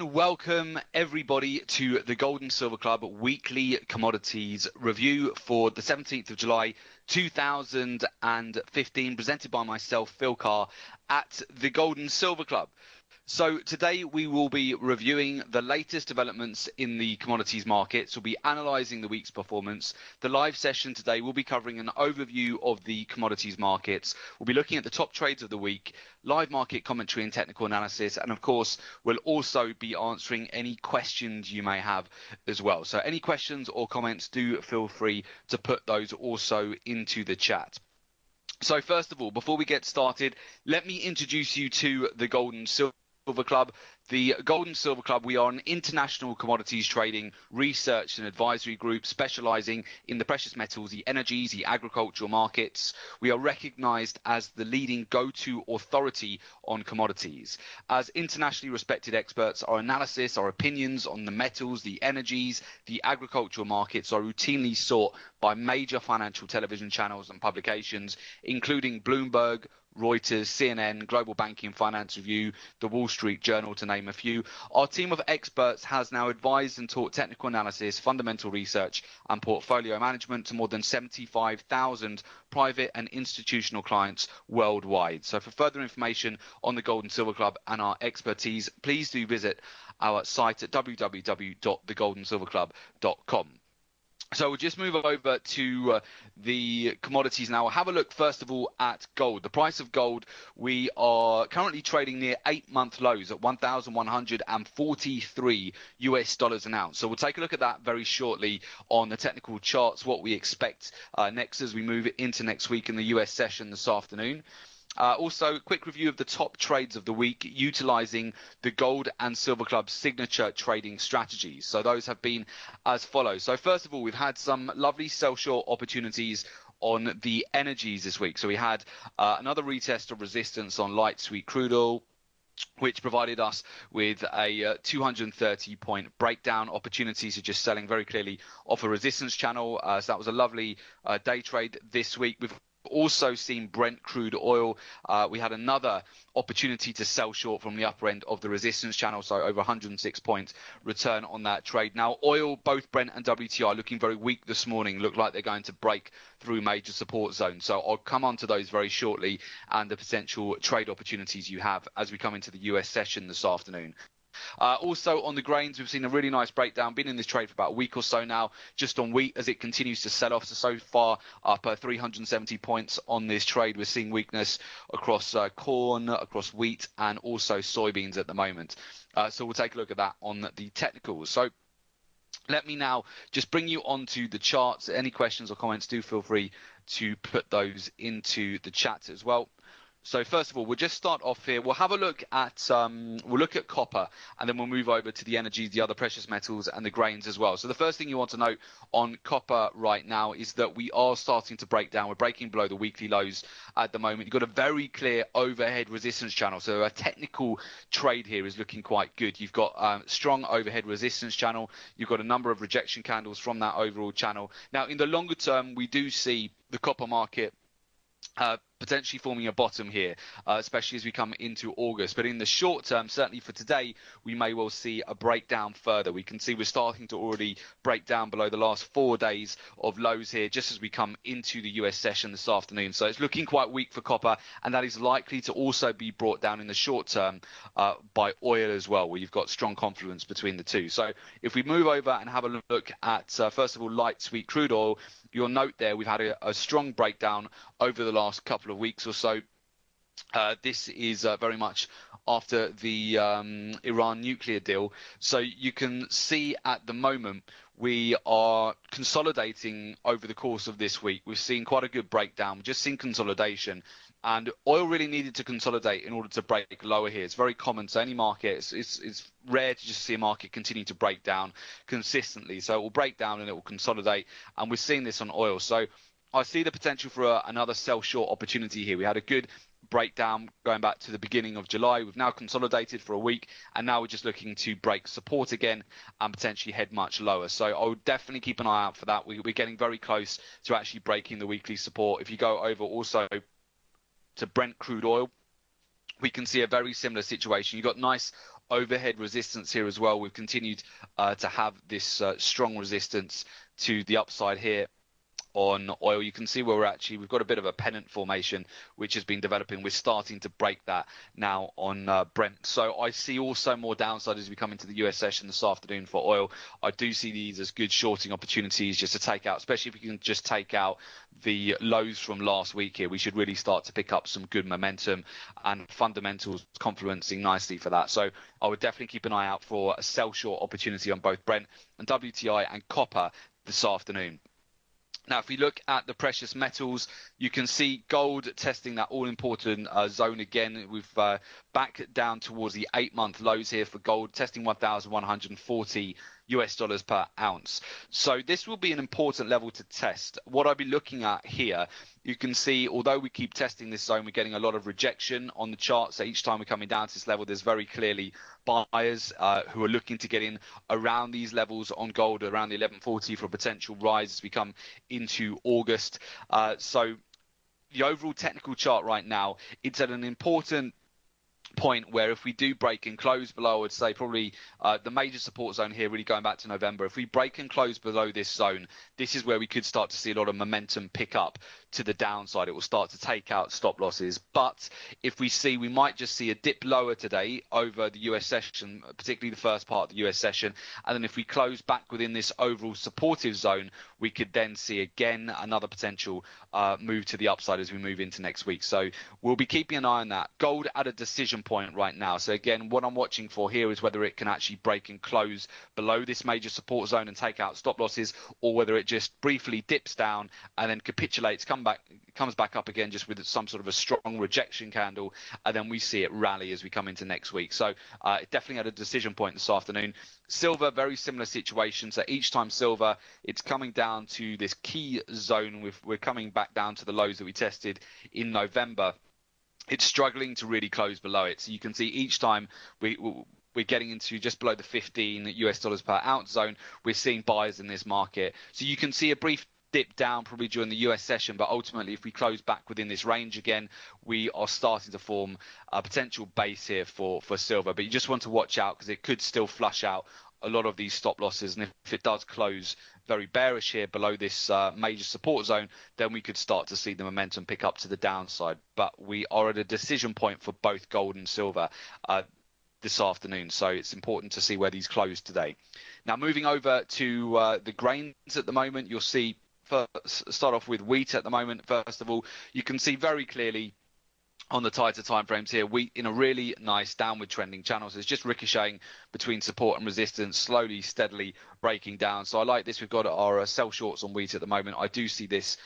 and welcome everybody to the Gold and Silver Club weekly commodities review for the 17th of July 2015, presented by myself, Phil Carr, at the Gold and Silver Club. So today we will be reviewing the latest developments in the commodities markets. We'll be analysing the week's performance. The live session today will be covering an overview of the commodities markets. We'll be looking at the top trades of the week, live market commentary and technical analysis, and of course we'll also be answering any questions you may have as well. So any questions or comments, do feel free to put those also into the chat. So first of all, before we get started, let me introduce you to the Gold and Silver Club. The Gold and Silver Club, we are an international commodities trading, research and advisory group specializing in the precious metals, the energies, the agricultural markets. We are recognized as the leading go-to authority on commodities. As internationally respected experts, our analysis, our opinions on the metals, the energies, the agricultural markets are routinely sought by major financial television channels and publications, including Bloomberg, Reuters, CNN, Global Banking and Finance Review, the Wall Street Journal, to name a few. Our team of experts has now advised and taught technical analysis, fundamental research and portfolio management to more than 75,000 private and institutional clients worldwide. So for further information on the Gold and Silver Club and our expertise, please do visit our site at www.thegoldandsilverclub.com. So we'll just move over to the commodities now. We'll have a look, first of all, at gold. The price of gold, we are currently trading near 8-month lows at $1,143 an ounce. So we'll take a look at that very shortly on the technical charts, what we expect next as we move into next week in the US session this afternoon. Also, quick review of the top trades of the week utilizing the Gold and Silver Club signature trading strategies. So those have been as follows. So first of all, we've had some lovely sell short opportunities on the energies this week. So we had another retest of resistance on light sweet crude oil, which provided us with a 230-point breakdown. Opportunities are just selling very clearly off a resistance channel. So that was a lovely day trade this week. We've also seen Brent crude oil. We had another opportunity to sell short from the upper end of the resistance channel, so over 106 points return on that trade. Now oil, both Brent and WTI looking very weak this morning, look like they're going to break through major support zones. So I'll come on to those very shortly and the potential trade opportunities you have as we come into the US session this afternoon. Also on the grains, we've seen a really nice breakdown. Been in this trade for about a week or so now, just on wheat as it continues to sell off. So far up 370 points on this trade. We're seeing weakness across corn, across wheat and also soybeans at the moment. So we'll take a look at that on the technicals. So let me now just bring you onto the charts. Any questions or comments, do feel free to put those into the chat as well. So first of all, we'll just start off here. We'll have a look at copper, and then we'll move over to the energies, the other precious metals, and the grains as well. So the first thing you want to note on copper right now is that we are starting to break down. We're breaking below the weekly lows at the moment. You've got a very clear overhead resistance channel. So a technical trade here is looking quite good. You've got strong overhead resistance channel. You've got a number of rejection candles from that overall channel. Now, in the longer term, we do see the copper market potentially forming a bottom here, especially as we come into August. But in the short term, certainly for today, we may well see a breakdown further. We can see we're starting to already break down below the last 4 days of lows here, just as we come into the US session this afternoon. So it's looking quite weak for copper, and that is likely to also be brought down in the short term by oil as well, where you've got strong confluence between the two. So if we move over and have a look at, first of all, light sweet crude oil, you'll note there we've had a strong breakdown over the last couple of weeks or so. This is very much after the Iran nuclear deal. So you can see at the moment we are consolidating over the course of this week. We've seen quite a good breakdown. We've just seen consolidation. And oil really needed to consolidate in order to break lower here. It's very common. So any market, it's rare to just see a market continue to break down consistently. So it will break down and it will consolidate. And we're seeing this on oil. So I see the potential for another sell short opportunity here. We had a good breakdown going back to the beginning of July. We've now consolidated for a week, and now we're just looking to break support again and potentially head much lower. So I would definitely keep an eye out for that. We're getting very close to actually breaking the weekly support. If you go over also to Brent crude oil, we can see a very similar situation. You've got nice overhead resistance here as well. We've continued to have this strong resistance to the upside here on oil. You can see where we've got a bit of a pennant formation which has been developing. We're starting to break that now on Brent. So I see also more downside as we come into the US session this afternoon for oil. I do see these as good shorting opportunities just to take out, especially if we can just take out the lows from last week here. We should really start to pick up some good momentum and fundamentals confluencing nicely for that. So I would definitely keep an eye out for a sell short opportunity on both Brent and WTI and copper this afternoon. Now, if we look at the precious metals, you can see gold testing that all-important zone again. We've back down towards the 8-month lows here for gold, testing 1,140 US dollars per ounce. So this will be an important level to test. What I'll be looking at here, you can see, although we keep testing this zone, we're getting a lot of rejection on the chart. So each time we're coming down to this level, there's very clearly buyers who are looking to get in around these levels on gold, around the 1140 for a potential rise as we come into August. So the overall technical chart right now, it's at an important point where if we do break and close below, I would say probably the major support zone here, really going back to November. If we break and close below this zone, this is where we could start to see a lot of momentum pick up to the downside. It will start to take out stop losses. But if we might just see a dip lower today over the US session, particularly the first part of the US session. And then if we close back within this overall supportive zone, we could then see again another potential move to the upside as we move into next week. So we'll be keeping an eye on that. Gold at a decision point right now. So again, what I'm watching for here is whether it can actually break and close below this major support zone and take out stop losses, or whether it just briefly dips down and then capitulates, comes back up again just with some sort of a strong rejection candle, and then we see it rally as we come into next week. So definitely at a decision point this afternoon. Silver, very similar situation. So each time silver, it's coming down to this key zone. We're coming back down to the lows that we tested in November. It's struggling to really close below it. So you can see each time we're getting into just below the 15 US dollars per ounce zone, we're seeing buyers in this market. So you can see a brief dip down probably during the US session, but ultimately if we close back within this range again, we are starting to form a potential base here for silver. But you just want to watch out because it could still flush out a lot of these stop losses, and if it does close very bearish here below this major support zone, then we could start to see the momentum pick up to the downside. But we are at a decision point for both gold and silver this afternoon, so it's important to see where these close today. Now moving over to the grains at the moment, you'll see start off with wheat at the moment. First of all, you can see very clearly on the tighter time frames here, wheat in a really nice downward trending channel. So it's just ricocheting between support and resistance, slowly, steadily breaking down. So I like this. We've got our sell shorts on wheat at the moment. I do see this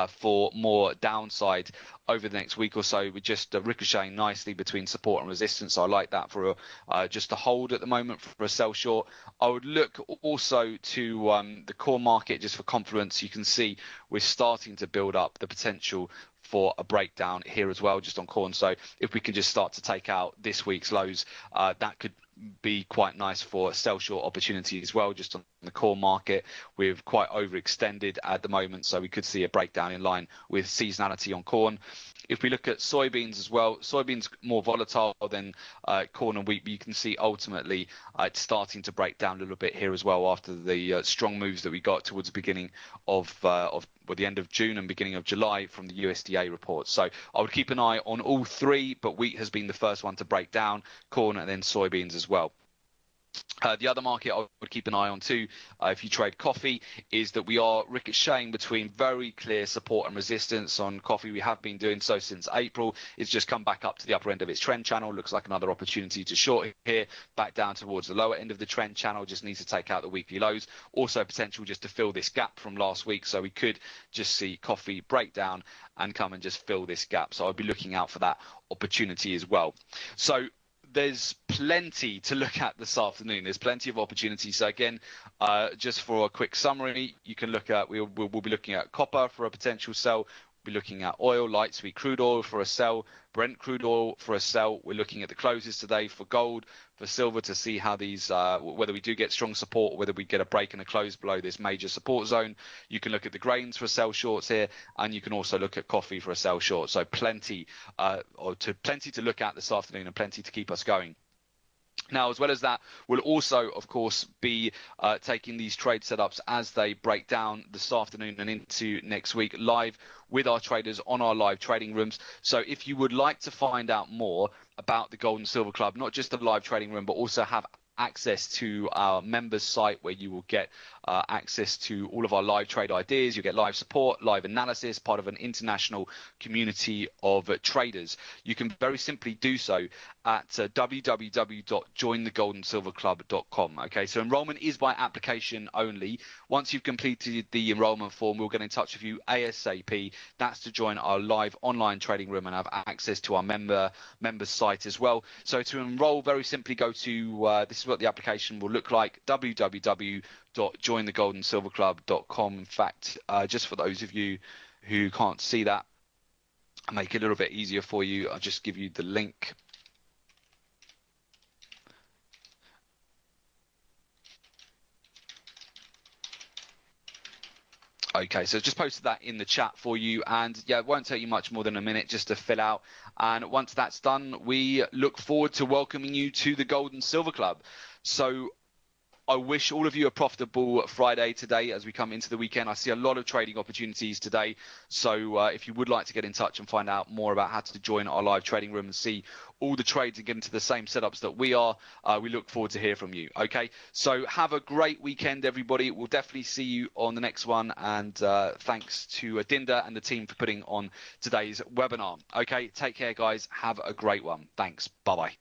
for more downside over the next week or so. We're just ricocheting nicely between support and resistance. So I like that for just a hold at the moment for a sell short. I would look also to the core market just for confluence. You can see we're starting to build up the potential for a breakdown here as well, just on corn. So if we can just start to take out this week's lows, that could be quite nice for a sell short opportunity as well, just on the core market. We're quite overextended at the moment, so we could see a breakdown in line with seasonality on corn. If we look at soybeans as well, soybeans more volatile than corn and wheat, but you can see ultimately it's starting to break down a little bit here as well after the strong moves that we got towards the beginning of the end of June and beginning of July from the USDA report. So I would keep an eye on all three, but wheat has been the first one to break down, corn and then soybeans as well. The other market I would keep an eye on too, if you trade coffee, is that we are ricocheting between very clear support and resistance on coffee. We have been doing so since April. It's just come back up to the upper end of its trend channel. Looks like another opportunity to short here, back down towards the lower end of the trend channel. Just needs to take out the weekly lows. Also potential just to fill this gap from last week. So we could just see coffee break down and come and just fill this gap. So I'd be looking out for that opportunity as well. So there's plenty to look at this afternoon. There's plenty of opportunities. So again, just for a quick summary, you can look at, we'll be looking at copper for a potential sell. We'll be looking at oil, light sweet crude oil for a sell, Brent crude oil for a sell. We're looking at the closes today for gold, for silver, to see how these, whether we do get strong support or whether we get a break and a close below this major support zone. You can look at the grains for sell shorts here, and you can also look at coffee for a sell short. So plenty to look at this afternoon and plenty to keep us going. Now, as well as that, we'll also, of course, be taking these trade setups as they break down this afternoon and into next week live with our traders on our live trading rooms. So if you would like to find out more about the Gold and Silver Club, not just the live trading room, but also have access to our members site where you will get access to all of our live trade ideas. You get live support, live analysis, part of an international community of traders. You can very simply do so at www.jointhegoldensilverclub.com. Okay, so enrollment is by application only. Once you've completed the enrollment form, we'll get in touch with you ASAP. That's to join our live online trading room and have access to our members site as well. So to enroll, very simply go to this is what the application will look like: www.jointhegoldensilverclub.com. In fact, just for those of you who can't see that, I'll make it a little bit easier for you. I'll just give you the link. Okay, so just posted that in the chat for you, and yeah, it won't take you much more than a minute just to fill out. And once that's done, we look forward to welcoming you to the Gold and Silver Club. So I wish all of you a profitable Friday today as we come into the weekend. I see a lot of trading opportunities today. So if you would like to get in touch and find out more about how to join our live trading room and see all the trades and get into the same setups that we are, we look forward to hear from you. Okay, so have a great weekend, everybody. We'll definitely see you on the next one. And thanks to Adinda and the team for putting on today's webinar. Okay, take care, guys. Have a great one. Thanks. Bye-bye.